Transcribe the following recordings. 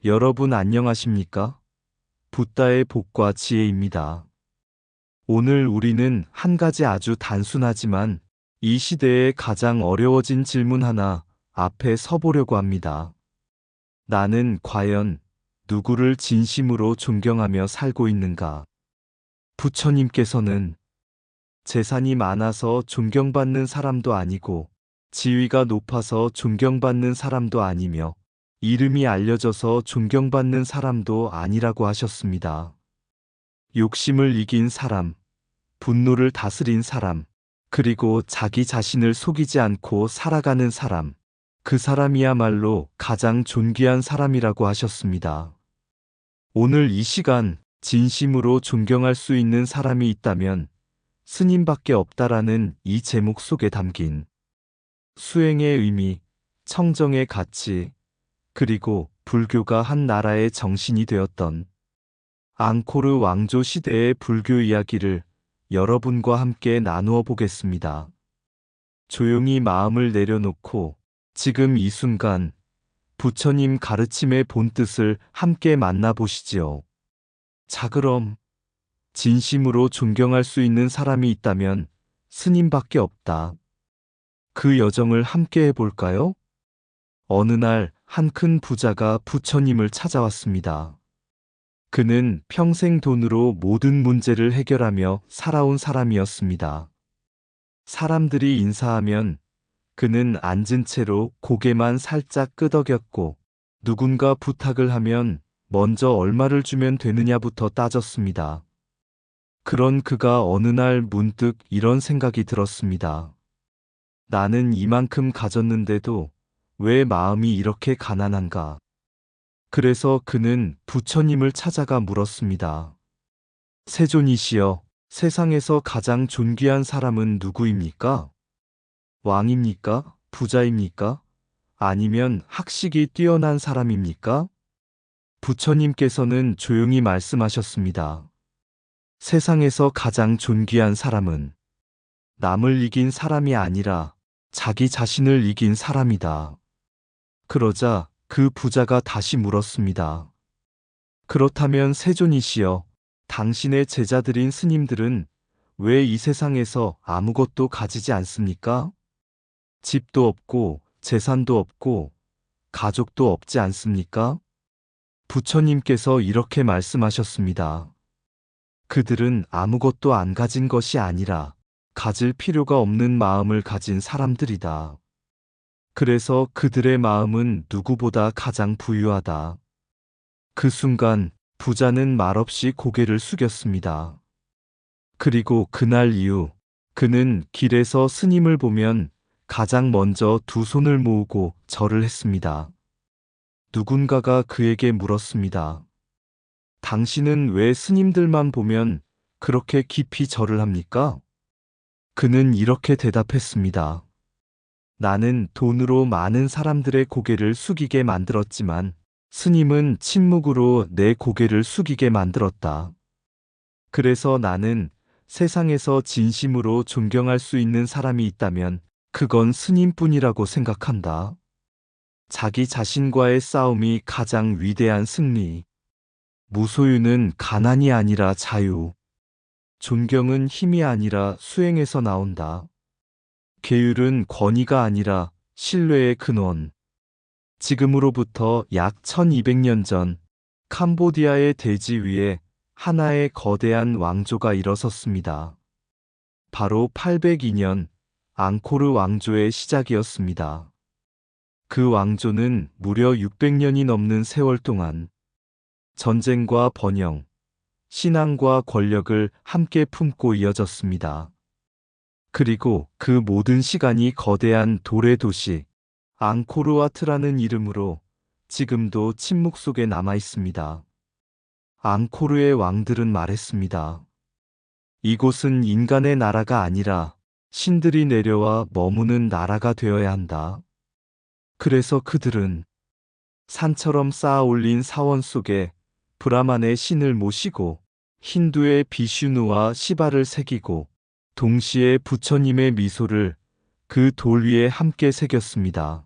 여러분 안녕하십니까? 붓다의 복과 지혜입니다. 오늘 우리는 한 가지 아주 단순하지만 이 시대에 가장 어려워진 질문 하나 앞에 서보려고 합니다. 나는 과연 누구를 진심으로 존경하며 살고 있는가? 부처님께서는 재산이 많아서 존경받는 사람도 아니고 지위가 높아서 존경받는 사람도 아니며 이름이 알려져서 존경받는 사람도 아니라고 하셨습니다. 욕심을 이긴 사람, 분노를 다스린 사람, 그리고 자기 자신을 속이지 않고 살아가는 사람, 그 사람이야말로 가장 존귀한 사람이라고 하셨습니다. 오늘 이 시간 진심으로 존경할 수 있는 사람이 있다면 스님밖에 없다라는 이 제목 속에 담긴 수행의 의미, 청정의 가치, 그리고 불교가 한 나라의 정신이 되었던 앙코르 왕조 시대의 불교 이야기를 여러분과 함께 나누어 보겠습니다. 조용히 마음을 내려놓고 지금 이 순간 부처님 가르침의 본뜻을 함께 만나보시지요. 자, 그럼 진심으로 존경할 수 있는 사람이 있다면 스님밖에 없다. 그 여정을 함께 해볼까요? 어느 날 한 큰 부자가 부처님을 찾아왔습니다. 그는 평생 돈으로 모든 문제를 해결하며 살아온 사람이었습니다. 사람들이 인사하면 그는 앉은 채로 고개만 살짝 끄덕였고 누군가 부탁을 하면 먼저 얼마를 주면 되느냐부터 따졌습니다. 그런 그가 어느 날 문득 이런 생각이 들었습니다. 나는 이만큼 가졌는데도 왜 마음이 이렇게 가난한가? 그래서 그는 부처님을 찾아가 물었습니다. 세존이시여, 세상에서 가장 존귀한 사람은 누구입니까? 왕입니까? 부자입니까? 아니면 학식이 뛰어난 사람입니까? 부처님께서는 조용히 말씀하셨습니다. 세상에서 가장 존귀한 사람은 남을 이긴 사람이 아니라 자기 자신을 이긴 사람이다. 그러자 그 부자가 다시 물었습니다. 그렇다면 세존이시여, 당신의 제자들인 스님들은 왜 이 세상에서 아무것도 가지지 않습니까? 집도 없고 재산도 없고 가족도 없지 않습니까? 부처님께서 이렇게 말씀하셨습니다. 그들은 아무것도 안 가진 것이 아니라 가질 필요가 없는 마음을 가진 사람들이다. 그래서 그들의 마음은 누구보다 가장 부유하다. 그 순간 부자는 말없이 고개를 숙였습니다. 그리고 그날 이후 그는 길에서 스님을 보면 가장 먼저 두 손을 모으고 절을 했습니다. 누군가가 그에게 물었습니다. 당신은 왜 스님들만 보면 그렇게 깊이 절을 합니까? 그는 이렇게 대답했습니다. 나는 돈으로 많은 사람들의 고개를 숙이게 만들었지만 스님은 침묵으로 내 고개를 숙이게 만들었다. 그래서 나는 세상에서 진심으로 존경할 수 있는 사람이 있다면 그건 스님뿐이라고 생각한다. 자기 자신과의 싸움이 가장 위대한 승리. 무소유는 가난이 아니라 자유. 존경은 힘이 아니라 수행에서 나온다. 계율은 권위가 아니라 신뢰의 근원. 지금으로부터 약 1200년 전 캄보디아의 대지 위에 하나의 거대한 왕조가 일어섰습니다. 바로 802년 앙코르 왕조의 시작이었습니다. 그 왕조는 무려 600년이 넘는 세월 동안 전쟁과 번영, 신앙과 권력을 함께 품고 이어졌습니다. 그리고 그 모든 시간이 거대한 돌의 도시 앙코르와트라는 이름으로 지금도 침묵 속에 남아 있습니다. 앙코르의 왕들은 말했습니다. 이곳은 인간의 나라가 아니라 신들이 내려와 머무는 나라가 되어야 한다. 그래서 그들은 산처럼 쌓아 올린 사원 속에 브라만의 신을 모시고 힌두의 비슈누와 시바를 새기고 동시에 부처님의 미소를 그 돌 위에 함께 새겼습니다.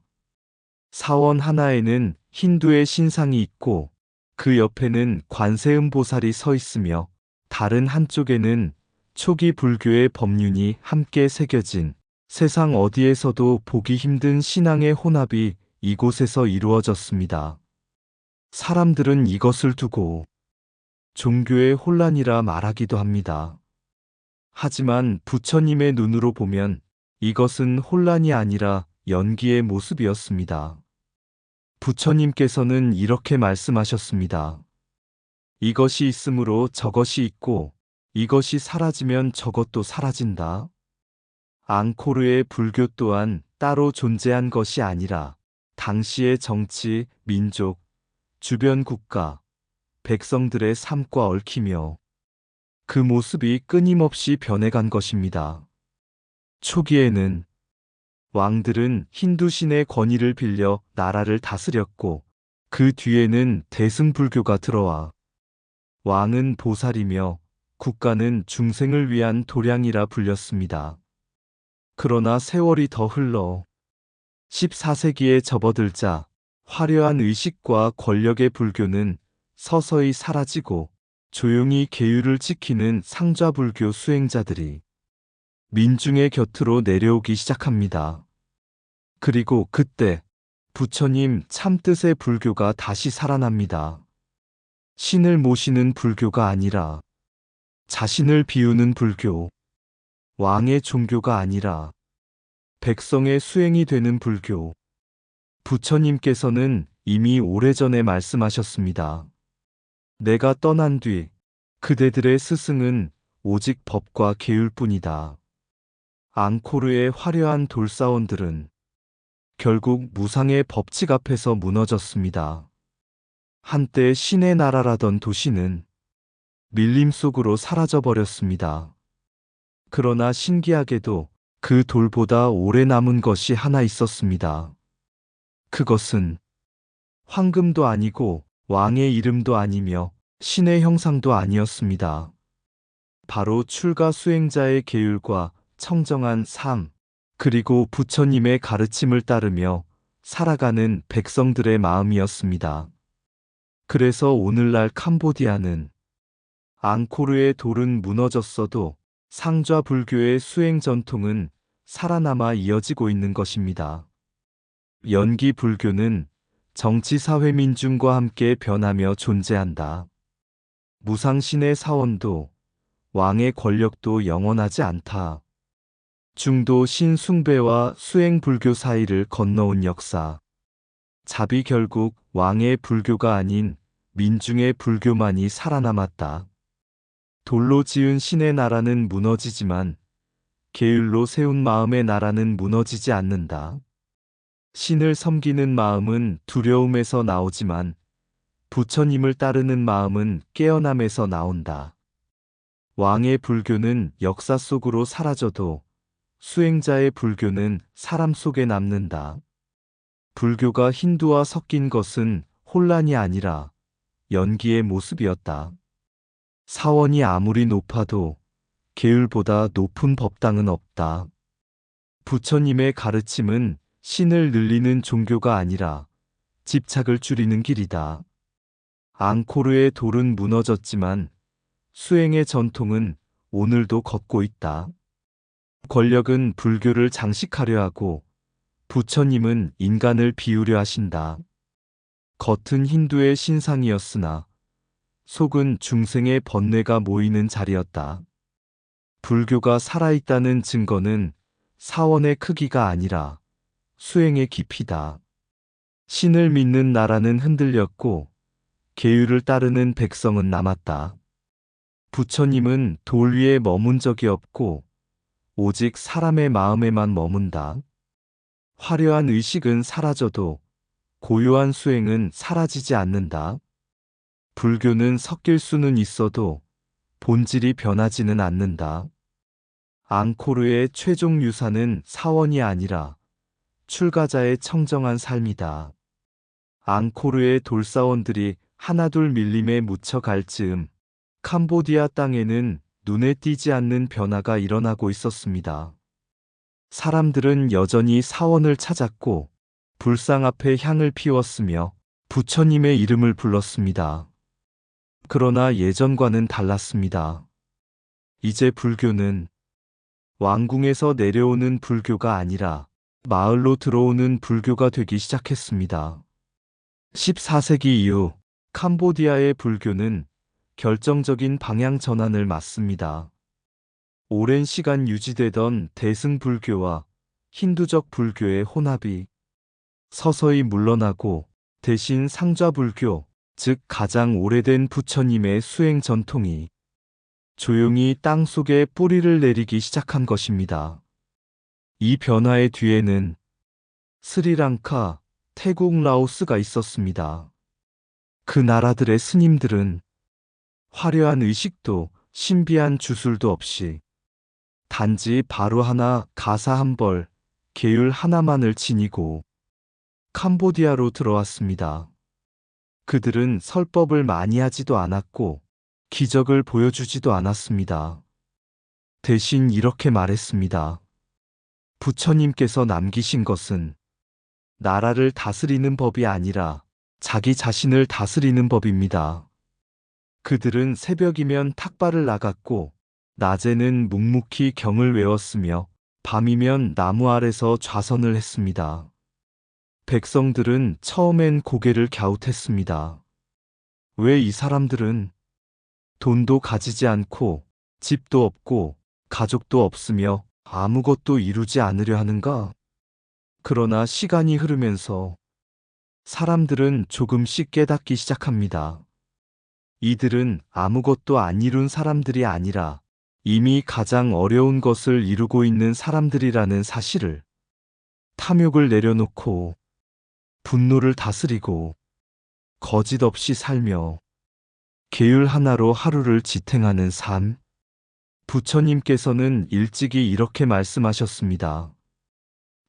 사원 하나에는 힌두의 신상이 있고 그 옆에는 관세음보살이 서 있으며 다른 한쪽에는 초기 불교의 법륜이 함께 새겨진 세상 어디에서도 보기 힘든 신앙의 혼합이 이곳에서 이루어졌습니다. 사람들은 이것을 두고 종교의 혼란이라 말하기도 합니다. 하지만 부처님의 눈으로 보면 이것은 혼란이 아니라 연기의 모습이었습니다. 부처님께서는 이렇게 말씀하셨습니다. 이것이 있으므로 저것이 있고 이것이 사라지면 저것도 사라진다. 앙코르의 불교 또한 따로 존재한 것이 아니라 당시의 정치, 민족, 주변 국가, 백성들의 삶과 얽히며 그 모습이 끊임없이 변해간 것입니다. 초기에는 왕들은 힌두신의 권위를 빌려 나라를 다스렸고 그 뒤에는 대승불교가 들어와 왕은 보살이며 국가는 중생을 위한 도량이라 불렸습니다. 그러나 세월이 더 흘러 14세기에 접어들자 화려한 의식과 권력의 불교는 서서히 사라지고 조용히 계율을 지키는 상좌불교 수행자들이 민중의 곁으로 내려오기 시작합니다. 그리고 그때 부처님 참뜻의 불교가 다시 살아납니다. 신을 모시는 불교가 아니라 자신을 비우는 불교, 왕의 종교가 아니라 백성의 수행이 되는 불교. 부처님께서는 이미 오래전에 말씀하셨습니다. 내가 떠난 뒤 그대들의 스승은 오직 법과 계율뿐이다. 앙코르의 화려한 돌사원들은 결국 무상의 법칙 앞에서 무너졌습니다. 한때 신의 나라라던 도시는 밀림 속으로 사라져버렸습니다. 그러나 신기하게도 그 돌보다 오래 남은 것이 하나 있었습니다. 그것은 황금도 아니고 왕의 이름도 아니며 신의 형상도 아니었습니다. 바로 출가 수행자의 계율과 청정한 삶, 그리고 부처님의 가르침을 따르며 살아가는 백성들의 마음이었습니다. 그래서 오늘날 캄보디아는 앙코르의 돌은 무너졌어도 상좌 불교의 수행 전통은 살아남아 이어지고 있는 것입니다. 연기 불교는 정치 사회 민중과 함께 변하며 존재한다. 무상신의 사원도 왕의 권력도 영원하지 않다. 중도 신숭배와 수행 불교 사이를 건너온 역사. 자비 결국 왕의 불교가 아닌 민중의 불교만이 살아남았다. 돌로 지은 신의 나라는 무너지지만 계율로 세운 마음의 나라는 무너지지 않는다. 신을 섬기는 마음은 두려움에서 나오지만 부처님을 따르는 마음은 깨어남에서 나온다. 왕의 불교는 역사 속으로 사라져도 수행자의 불교는 사람 속에 남는다. 불교가 힌두와 섞인 것은 혼란이 아니라 연기의 모습이었다. 사원이 아무리 높아도 계율보다 높은 법당은 없다. 부처님의 가르침은 신을 늘리는 종교가 아니라 집착을 줄이는 길이다. 앙코르의 돌은 무너졌지만 수행의 전통은 오늘도 걷고 있다. 권력은 불교를 장식하려 하고 부처님은 인간을 비우려 하신다. 겉은 힌두의 신상이었으나 속은 중생의 번뇌가 모이는 자리였다. 불교가 살아있다는 증거는 사원의 크기가 아니라 수행의 깊이다. 신을 믿는 나라는 흔들렸고 계율을 따르는 백성은 남았다. 부처님은 돌 위에 머문 적이 없고 오직 사람의 마음에만 머문다. 화려한 의식은 사라져도 고요한 수행은 사라지지 않는다. 불교는 섞일 수는 있어도 본질이 변하지는 않는다. 앙코르의 최종 유산은 사원이 아니라 출가자의 청정한 삶이다. 앙코르의 돌사원들이 하나둘 밀림에 묻혀갈 즈음 캄보디아 땅에는 눈에 띄지 않는 변화가 일어나고 있었습니다. 사람들은 여전히 사원을 찾았고 불상 앞에 향을 피웠으며 부처님의 이름을 불렀습니다. 그러나 예전과는 달랐습니다. 이제 불교는 왕궁에서 내려오는 불교가 아니라 마을로 들어오는 불교가 되기 시작했습니다. 14세기 이후 캄보디아의 불교는 결정적인 방향 전환을 맞습니다. 오랜 시간 유지되던 대승불교와 힌두적 불교의 혼합이 서서히 물러나고 대신 상좌불교, 즉 가장 오래된 부처님의 수행 전통이 조용히 땅 속에 뿌리를 내리기 시작한 것입니다. 이 변화의 뒤에는 스리랑카, 태국, 라오스가 있었습니다. 그 나라들의 스님들은 화려한 의식도 신비한 주술도 없이 단지 바로 하나, 가사 한 벌, 계율 하나만을 지니고 캄보디아로 들어왔습니다. 그들은 설법을 많이 하지도 않았고 기적을 보여주지도 않았습니다. 대신 이렇게 말했습니다. 부처님께서 남기신 것은 나라를 다스리는 법이 아니라 자기 자신을 다스리는 법입니다. 그들은 새벽이면 탁발을 나갔고 낮에는 묵묵히 경을 외웠으며 밤이면 나무 아래서 좌선을 했습니다. 백성들은 처음엔 고개를 갸웃했습니다. 왜 이 사람들은 돈도 가지지 않고 집도 없고 가족도 없으며 아무것도 이루지 않으려 하는가? 그러나 시간이 흐르면서 사람들은 조금씩 깨닫기 시작합니다. 이들은 아무것도 안 이룬 사람들이 아니라 이미 가장 어려운 것을 이루고 있는 사람들이라는 사실을. 탐욕을 내려놓고 분노를 다스리고 거짓 없이 살며 계율 하나로 하루를 지탱하는 삶. 부처님께서는 일찍이 이렇게 말씀하셨습니다.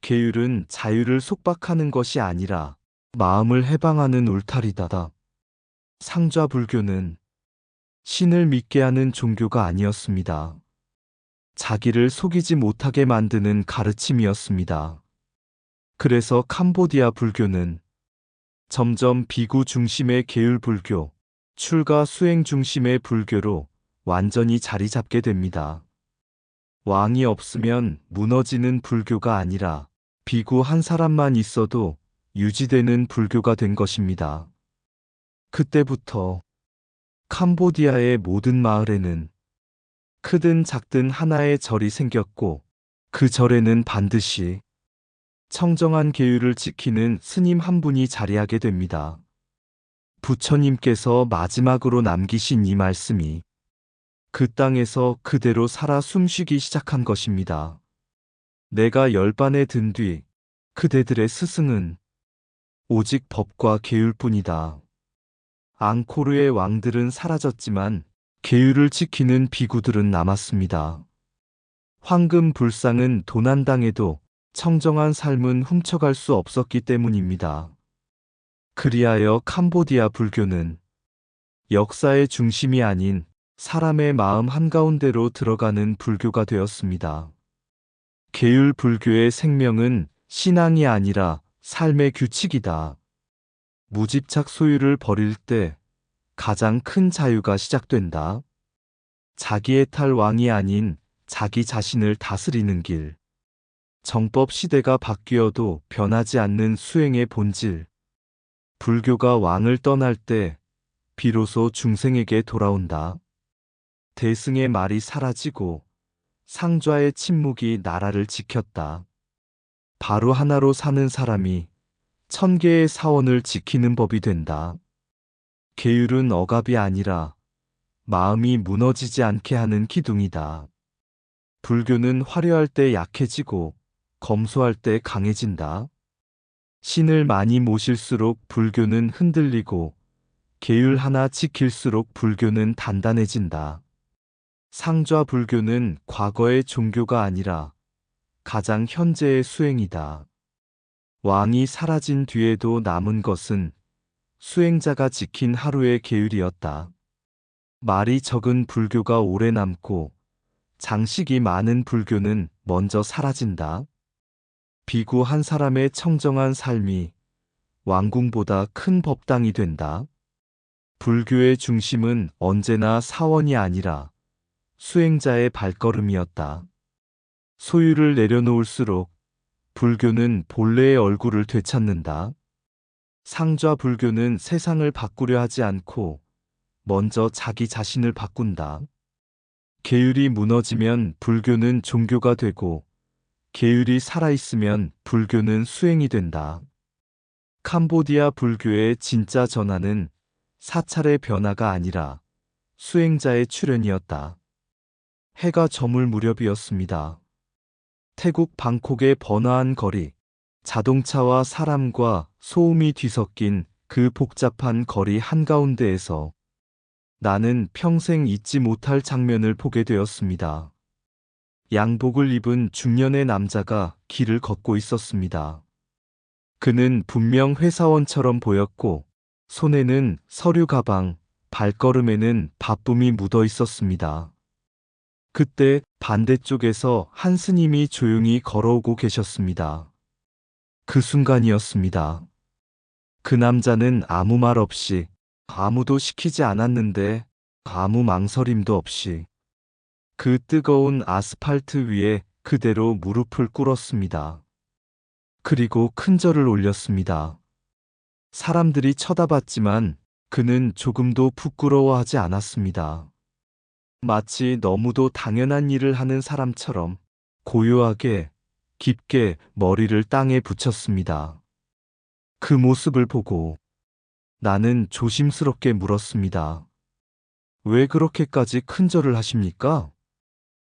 계율은 자유를 속박하는 것이 아니라 마음을 해방하는 울타리다. 상좌불교는 신을 믿게 하는 종교가 아니었습니다. 자기를 속이지 못하게 만드는 가르침이었습니다. 그래서 캄보디아 불교는 점점 비구 중심의 계율 불교, 출가 수행 중심의 불교로 완전히 자리 잡게 됩니다. 왕이 없으면 무너지는 불교가 아니라 비구 한 사람만 있어도 유지되는 불교가 된 것입니다. 그때부터 캄보디아의 모든 마을에는 크든 작든 하나의 절이 생겼고 그 절에는 반드시 청정한 계율을 지키는 스님 한 분이 자리하게 됩니다. 부처님께서 마지막으로 남기신 이 말씀이 그 땅에서 그대로 살아 숨쉬기 시작한 것입니다. 내가 열반에 든 뒤 그대들의 스승은 오직 법과 계율뿐이다. 앙코르의 왕들은 사라졌지만 계율을 지키는 비구들은 남았습니다. 황금 불상은 도난당해도 청정한 삶은 훔쳐갈 수 없었기 때문입니다. 그리하여 캄보디아 불교는 역사의 중심이 아닌 사람의 마음 한가운데로 들어가는 불교가 되었습니다. 계율 불교의 생명은 신앙이 아니라 삶의 규칙이다. 무집착 소유를 버릴 때 가장 큰 자유가 시작된다. 자기의 탈 왕이 아닌 자기 자신을 다스리는 길. 정법 시대가 바뀌어도 변하지 않는 수행의 본질. 불교가 왕을 떠날 때 비로소 중생에게 돌아온다. 대승의 말이 사라지고 상좌의 침묵이 나라를 지켰다. 바로 하나로 사는 사람이 1000개의 사원을 지키는 법이 된다. 계율은 억압이 아니라 마음이 무너지지 않게 하는 기둥이다. 불교는 화려할 때 약해지고 검소할 때 강해진다. 신을 많이 모실수록 불교는 흔들리고 계율 하나 지킬수록 불교는 단단해진다. 상좌 불교는 과거의 종교가 아니라 가장 현재의 수행이다. 왕이 사라진 뒤에도 남은 것은 수행자가 지킨 하루의 계율이었다. 말이 적은 불교가 오래 남고 장식이 많은 불교는 먼저 사라진다. 비구 한 사람의 청정한 삶이 왕궁보다 큰 법당이 된다. 불교의 중심은 언제나 사원이 아니라 수행자의 발걸음이었다. 소유를 내려놓을수록 불교는 본래의 얼굴을 되찾는다. 상좌 불교는 세상을 바꾸려 하지 않고 먼저 자기 자신을 바꾼다. 계율이 무너지면 불교는 종교가 되고 계율이 살아있으면 불교는 수행이 된다. 캄보디아 불교의 진짜 전환은 사찰의 변화가 아니라 수행자의 출현이었다. 해가 저물 무렵이었습니다. 태국 방콕의 번화한 거리, 자동차와 사람과 소음이 뒤섞인 그 복잡한 거리 한가운데에서 나는 평생 잊지 못할 장면을 보게 되었습니다. 양복을 입은 중년의 남자가 길을 걷고 있었습니다. 그는 분명 회사원처럼 보였고 손에는 서류 가방, 발걸음에는 바쁨이 묻어 있었습니다. 그때 반대쪽에서 한 스님이 조용히 걸어오고 계셨습니다. 그 순간이었습니다. 그 남자는 아무 말 없이, 아무도 시키지 않았는데 아무 망설임도 없이 그 뜨거운 아스팔트 위에 그대로 무릎을 꿇었습니다. 그리고 큰 절을 올렸습니다. 사람들이 쳐다봤지만 그는 조금도 부끄러워하지 않았습니다. 마치 너무도 당연한 일을 하는 사람처럼 고요하게, 깊게 머리를 땅에 붙였습니다. 그 모습을 보고 나는 조심스럽게 물었습니다. 왜 그렇게까지 큰 절을 하십니까?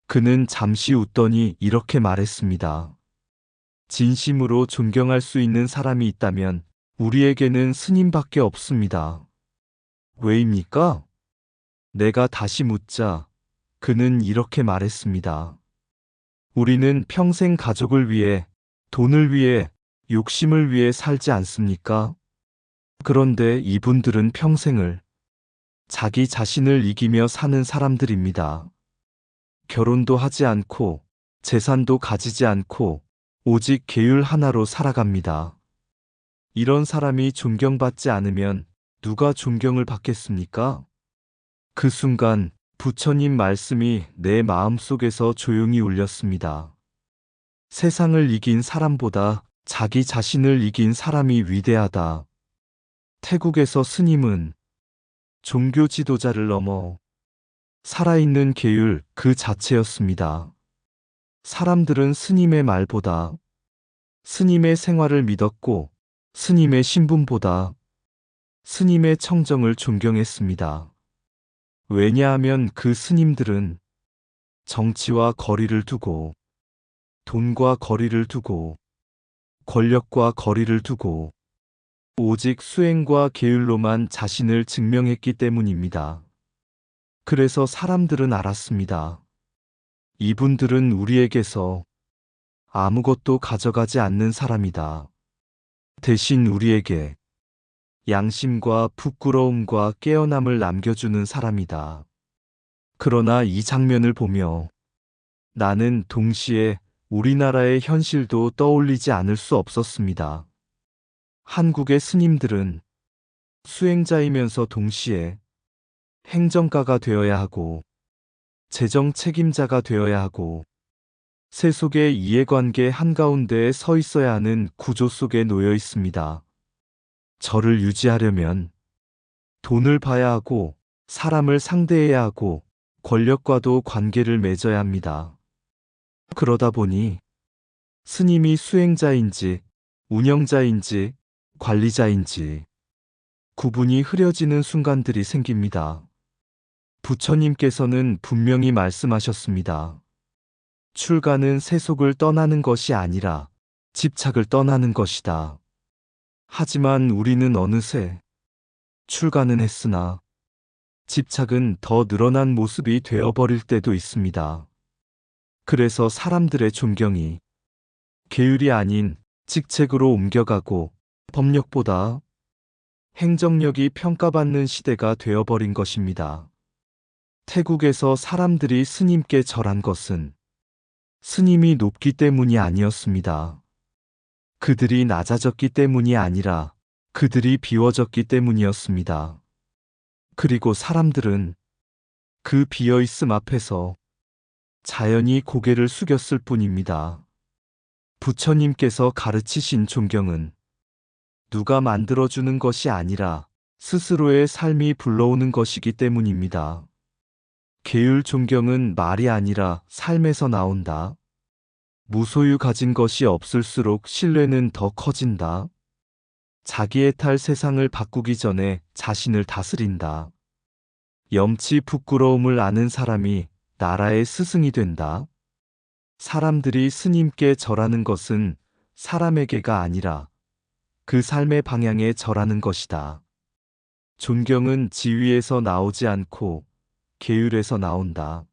그는 잠시 웃더니 이렇게 말했습니다. 진심으로 존경할 수 있는 사람이 있다면 우리에게는 스님밖에 없습니다. 왜입니까? 내가 다시 묻자 그는 이렇게 말했습니다. 우리는 평생 가족을 위해, 돈을 위해, 욕심을 위해 살지 않습니까? 그런데 이분들은 평생을 자기 자신을 이기며 사는 사람들입니다. 결혼도 하지 않고 재산도 가지지 않고 오직 계율 하나로 살아갑니다. 이런 사람이 존경받지 않으면 누가 존경을 받겠습니까? 그 순간 부처님 말씀이 내 마음속에서 조용히 울렸습니다. 세상을 이긴 사람보다 자기 자신을 이긴 사람이 위대하다. 태국에서 스님은 종교 지도자를 넘어 살아있는 계율 그 자체였습니다. 사람들은 스님의 말보다, 스님의 생활을 믿었고 스님의 신분보다 스님의 청정을 존경했습니다. 왜냐하면 그 스님들은 정치와 거리를 두고, 돈과 거리를 두고, 권력과 거리를 두고 오직 수행과 계율로만 자신을 증명했기 때문입니다. 그래서 사람들은 알았습니다. 이분들은 우리에게서 아무것도 가져가지 않는 사람이다. 대신 우리에게 양심과 부끄러움과 깨어남을 남겨주는 사람이다. 그러나 이 장면을 보며 나는 동시에 우리나라의 현실도 떠올리지 않을 수 없었습니다. 한국의 스님들은 수행자이면서 동시에 행정가가 되어야 하고 재정 책임자가 되어야 하고 세속의 이해관계 한가운데에 서 있어야 하는 구조 속에 놓여 있습니다. 저를 유지하려면 돈을 봐야 하고 사람을 상대해야 하고 권력과도 관계를 맺어야 합니다. 그러다 보니 스님이 수행자인지 운영자인지 관리자인지 구분이 흐려지는 순간들이 생깁니다. 부처님께서는 분명히 말씀하셨습니다. 출가는 세속을 떠나는 것이 아니라 집착을 떠나는 것이다. 하지만 우리는 어느새 출가는 했으나 집착은 더 늘어난 모습이 되어버릴 때도 있습니다. 그래서 사람들의 존경이 계율이 아닌 직책으로 옮겨가고 법력보다 행정력이 평가받는 시대가 되어버린 것입니다. 태국에서 사람들이 스님께 절한 것은 스님이 높기 때문이 아니었습니다. 그들이 낮아졌기 때문이 아니라 그들이 비워졌기 때문이었습니다. 그리고 사람들은 그 비어있음 앞에서 자연히 고개를 숙였을 뿐입니다. 부처님께서 가르치신 존경은 누가 만들어주는 것이 아니라 스스로의 삶이 불러오는 것이기 때문입니다. 계율 존경은 말이 아니라 삶에서 나온다. 무소유 가진 것이 없을수록 신뢰는 더 커진다. 자기의 탈 세상을 바꾸기 전에 자신을 다스린다. 염치 부끄러움을 아는 사람이 나라의 스승이 된다. 사람들이 스님께 절하는 것은 사람에게가 아니라 그 삶의 방향에 절하는 것이다. 존경은 지위에서 나오지 않고 계율에서 나온다.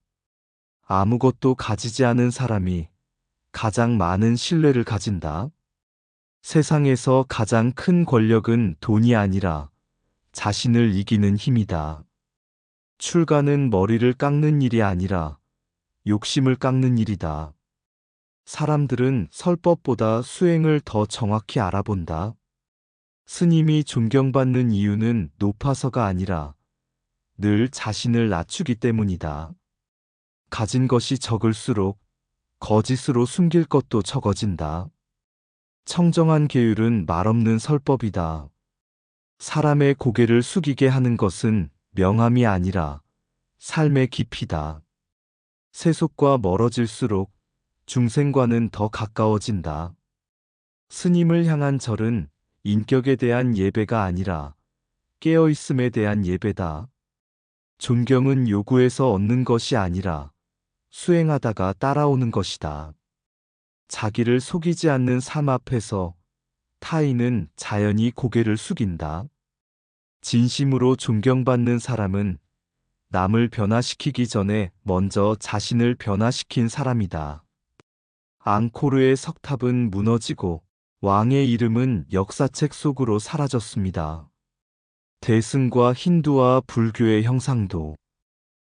아무것도 가지지 않은 사람이 가장 많은 신뢰를 가진다. 세상에서 가장 큰 권력은 돈이 아니라 자신을 이기는 힘이다. 출가는 머리를 깎는 일이 아니라 욕심을 깎는 일이다. 사람들은 설법보다 수행을 더 정확히 알아본다. 스님이 존경받는 이유는 높아서가 아니라 늘 자신을 낮추기 때문이다. 가진 것이 적을수록 거짓으로 숨길 것도 적어진다. 청정한 계율은 말없는 설법이다. 사람의 고개를 숙이게 하는 것은 명함이 아니라 삶의 깊이다. 세속과 멀어질수록 중생과는 더 가까워진다. 스님을 향한 절은 인격에 대한 예배가 아니라 깨어있음에 대한 예배다. 존경은 요구해서 얻는 것이 아니라 수행하다가 따라오는 것이다. 자기를 속이지 않는 삶 앞에서 타인은 자연히 고개를 숙인다. 진심으로 존경받는 사람은 남을 변화시키기 전에 먼저 자신을 변화시킨 사람이다. 앙코르의 석탑은 무너지고 왕의 이름은 역사책 속으로 사라졌습니다. 대승과 힌두와 불교의 형상도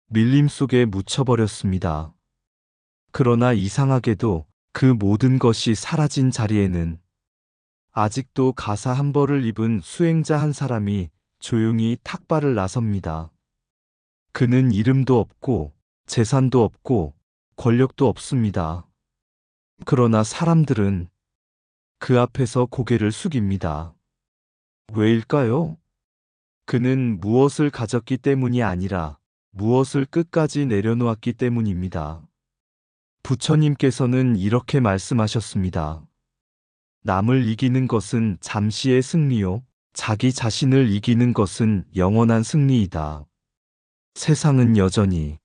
밀림 속에 묻혀버렸습니다. 그러나 이상하게도 그 모든 것이 사라진 자리에는 아직도 가사 한 벌을 입은 수행자 한 사람이 조용히 탁발을 나섭니다. 그는 이름도 없고 재산도 없고 권력도 없습니다. 그러나 사람들은 그 앞에서 고개를 숙입니다. 왜일까요? 그는 무엇을 가졌기 때문이 아니라 무엇을 끝까지 내려놓았기 때문입니다. 부처님께서는 이렇게 말씀하셨습니다. 남을 이기는 것은 잠시의 승리요, 자기 자신을 이기는 것은 영원한 승리이다. 세상은 여전히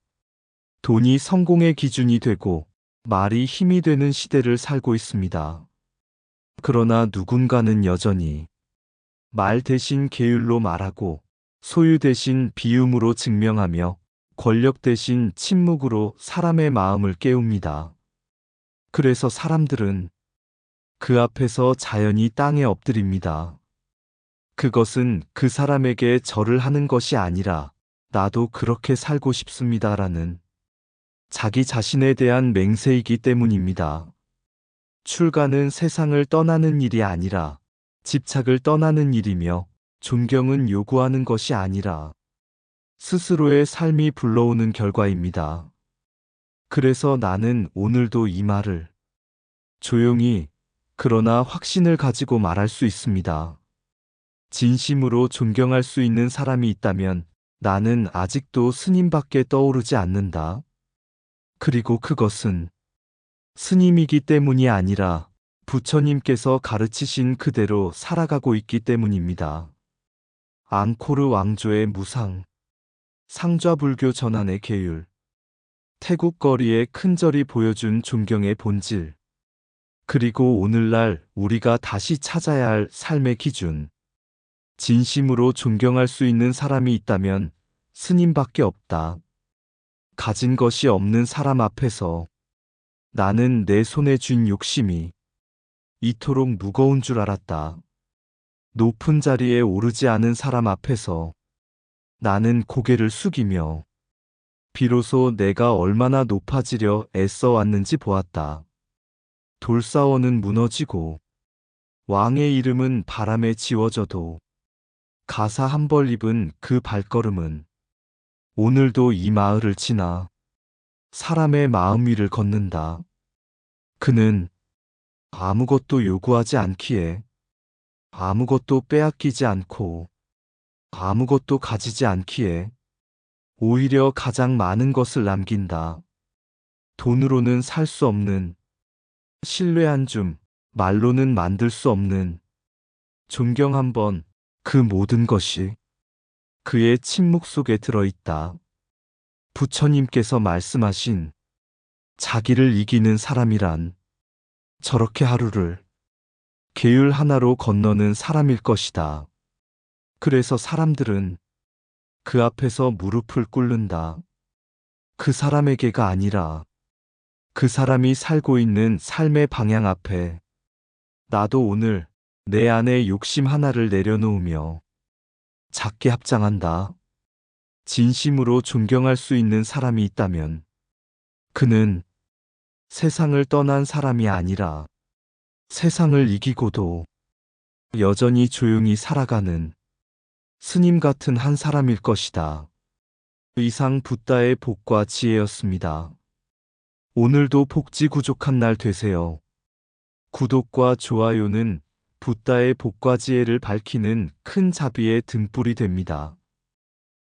돈이 성공의 기준이 되고 말이 힘이 되는 시대를 살고 있습니다. 그러나 누군가는 여전히 말 대신 계율로 말하고 소유 대신 비움으로 증명하며 권력 대신 침묵으로 사람의 마음을 깨웁니다. 그래서 사람들은 그 앞에서 자연히 땅에 엎드립니다. 그것은 그 사람에게 절을 하는 것이 아니라 나도 그렇게 살고 싶습니다라는 자기 자신에 대한 맹세이기 때문입니다. 출가는 세상을 떠나는 일이 아니라 집착을 떠나는 일이며 존경은 요구하는 것이 아니라 스스로의 삶이 불러오는 결과입니다. 그래서 나는 오늘도 이 말을 조용히 그러나 확신을 가지고 말할 수 있습니다. 진심으로 존경할 수 있는 사람이 있다면 나는 아직도 스님밖에 떠오르지 않는다. 그리고 그것은 스님이기 때문이 아니라 부처님께서 가르치신 그대로 살아가고 있기 때문입니다. 앙코르 왕조의 무상, 상좌불교 전환의 계율, 태국 거리의 큰 절이 보여준 존경의 본질, 그리고 오늘날 우리가 다시 찾아야 할 삶의 기준. 진심으로 존경할 수 있는 사람이 있다면 스님밖에 없다. 가진 것이 없는 사람 앞에서 나는 내 손에 쥔 욕심이 이토록 무거운 줄 알았다. 높은 자리에 오르지 않은 사람 앞에서 나는 고개를 숙이며 비로소 내가 얼마나 높아지려 애써 왔는지 보았다. 돌사원은 무너지고 왕의 이름은 바람에 지워져도 가사 한 벌 입은 그 발걸음은 오늘도 이 마을을 지나 사람의 마음 위를 걷는다. 그는 아무것도 요구하지 않기에 아무것도 빼앗기지 않고 아무것도 가지지 않기에 오히려 가장 많은 것을 남긴다. 돈으로는 살 수 없는 신뢰 한 줌, 말로는 만들 수 없는 존경 한 번, 그 모든 것이 그의 침묵 속에 들어있다. 부처님께서 말씀하신 자기를 이기는 사람이란 저렇게 하루를 계율 하나로 건너는 사람일 것이다. 그래서 사람들은 그 앞에서 무릎을 꿇는다. 그 사람에게가 아니라 그 사람이 살고 있는 삶의 방향 앞에 나도 오늘 내 안에 욕심 하나를 내려놓으며 작게 합장한다. 진심으로 존경할 수 있는 사람이 있다면 그는 세상을 떠난 사람이 아니라 세상을 이기고도 여전히 조용히 살아가는 스님 같은 한 사람일 것이다. 이상 붓다의 복과 지혜였습니다. 오늘도 복지구족한 날 되세요. 구독과 좋아요는 붓다의 복과 지혜를 밝히는 큰 자비의 등불이 됩니다.